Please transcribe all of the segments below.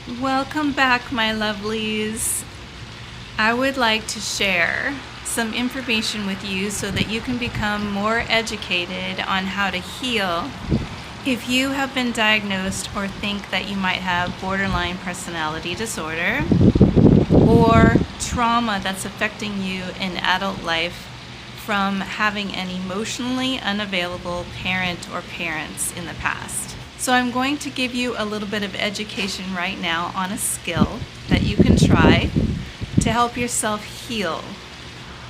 Welcome back, my lovelies. I would like to share some information with you so that you can become more educated on how to heal if you have been diagnosed or think that you might have borderline personality disorder or trauma that's affecting you in adult life from having an emotionally unavailable parent or parents in the past. So I'm going to give you a little bit of education right now on a skill that you can try to help yourself heal.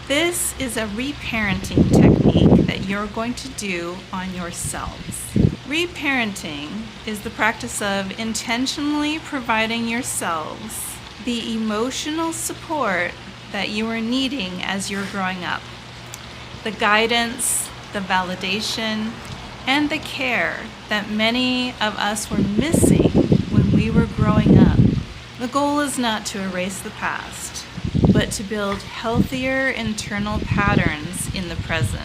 This is a reparenting technique that you're going to do on yourselves. Reparenting is the practice of intentionally providing yourselves the emotional support that you are needing as you're growing up. The guidance, the validation, and the care that many of us were missing when we were growing up. The goal is not to erase the past, but to build healthier internal patterns in the present.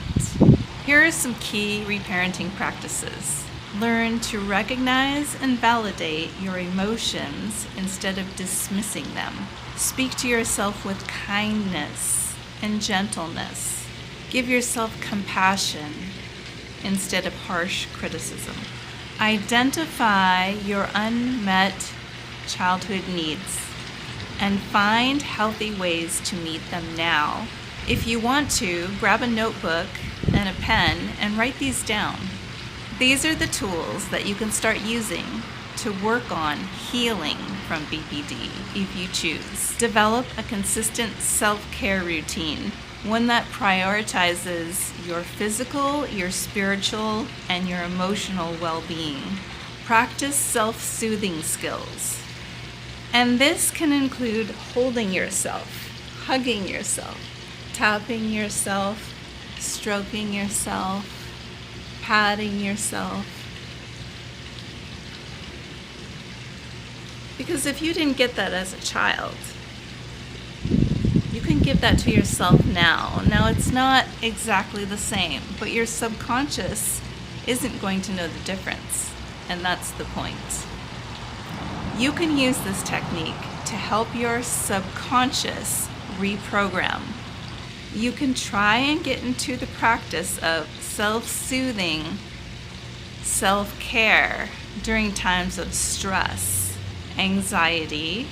Here are some key reparenting practices. Learn to recognize and validate your emotions instead of dismissing them. Speak to yourself with kindness and gentleness. Give yourself compassion instead of harsh criticism. Identify your unmet childhood needs and find healthy ways to meet them now. If you want to, grab a notebook and a pen and write these down. These are the tools that you can start using to work on healing from BPD if you choose. Develop a consistent self-care routine, one that prioritizes your physical, your spiritual, and your emotional well-being. Practice self-soothing skills. And this can include holding yourself, hugging yourself, tapping yourself, stroking yourself, patting yourself. Because if you didn't get that as a child, you can give that to yourself now. Now, it's not exactly the same, but your subconscious isn't going to know the difference, and that's the point. You can use this technique to help your subconscious reprogram. You can try and get into the practice of self-soothing, self-care during times of stress, anxiety,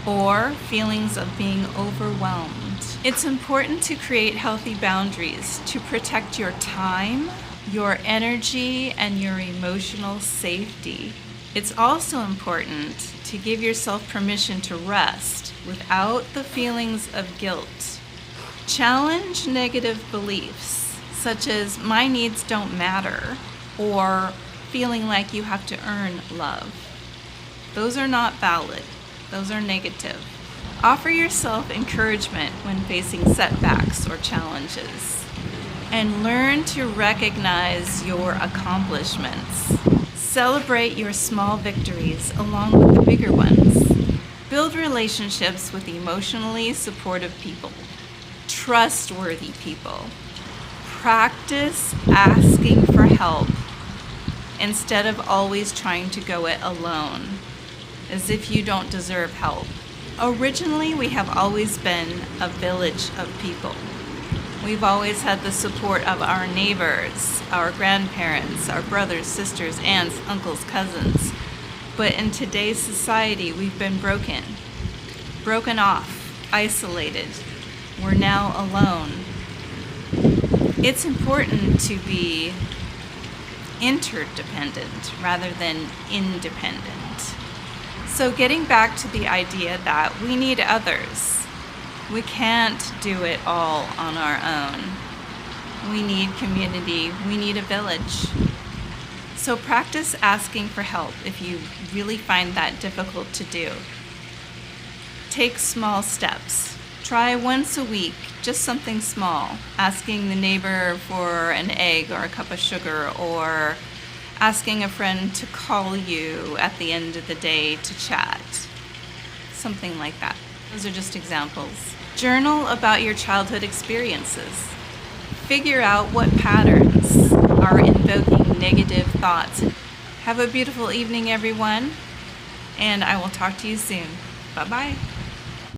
or feelings of being overwhelmed. It's important to create healthy boundaries to protect your time, your energy, and your emotional safety. It's also important to give yourself permission to rest without the feelings of guilt. Challenge negative beliefs, such as "my needs don't matter" or feeling like you have to earn love. Those are not valid. Those are negative. Offer yourself encouragement when facing setbacks or challenges. And learn to recognize your accomplishments. Celebrate your small victories along with the bigger ones. Build relationships with emotionally supportive people, trustworthy people. Practice asking for help instead of always trying to go it alone, as if you don't deserve help. Originally, we have always been a village of people. We've always had the support of our neighbors, our grandparents, our brothers, sisters, aunts, uncles, cousins. But in today's society, we've been broken off, isolated. We're now alone. It's important to be interdependent rather than independent. So getting back to the idea that we need others. We can't do it all on our own. We need community. We need a village. So practice asking for help if you really find that difficult to do. Take small steps. Try once a week, just something small, asking the neighbor for an egg or a cup of sugar, or asking a friend to call you at the end of the day to chat. Something like that. Those are just examples. Journal about your childhood experiences. Figure out what patterns are invoking negative thoughts. Have a beautiful evening, everyone. and I will talk to you soon. Bye-bye.